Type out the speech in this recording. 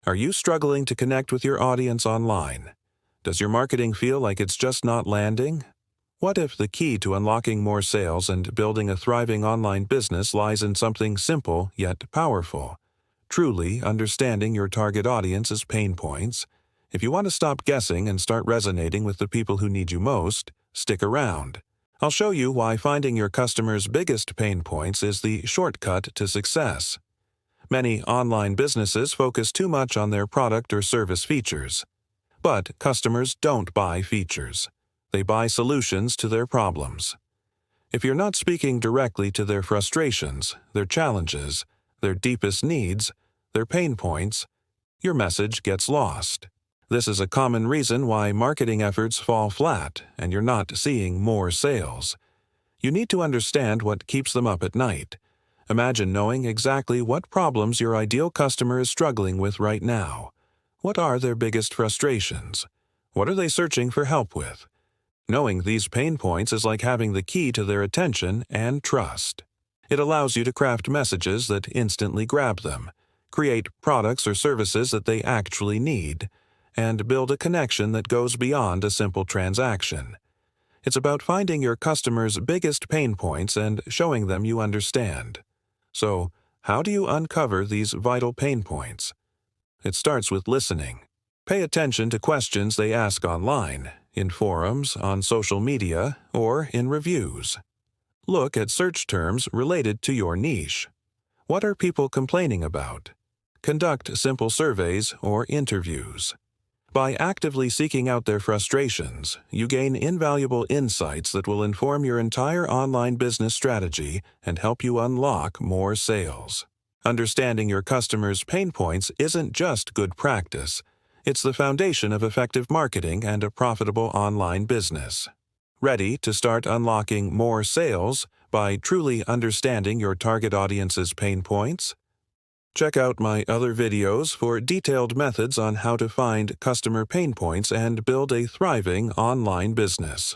Are you struggling to connect with your audience online? Does your marketing feel like it's just not landing? What if the key to unlocking more sales and building a thriving online business lies in something simple yet powerful? Truly understanding your target audience's pain points. If you want to stop guessing and start resonating with the people who need you most, stick around. I'll show you why finding your customers' biggest pain points is the shortcut to success. Many online businesses focus too much on their product or service features. But customers don't buy features. They buy solutions to their problems. If you're not speaking directly to their frustrations, their challenges, their deepest needs, their pain points, your message gets lost. This is a common reason why marketing efforts fall flat and you're not seeing more sales. You need to understand what keeps them up at night. Imagine knowing exactly what problems your ideal customer is struggling with right now. What are their biggest frustrations? What are they searching for help with? Knowing these pain points is like having the key to their attention and trust. It allows you to craft messages that instantly grab them, create products or services that they actually need, and build a connection that goes beyond a simple transaction. It's about finding your customers' biggest pain points and showing them you understand. So, how do you uncover these vital pain points? It starts with listening. Pay attention to questions they ask online, in forums, on social media, or in reviews. Look at search terms related to your niche. What are people complaining about? Conduct simple surveys or interviews. By actively seeking out their frustrations, you gain invaluable insights that will inform your entire online business strategy and help you unlock more sales. Understanding your customers' pain points isn't just good practice. It's the foundation of effective marketing and a profitable online business. Ready to start unlocking more sales by truly understanding your target audience's pain points? Check out my other videos for detailed methods on how to find customer pain points and build a thriving online business.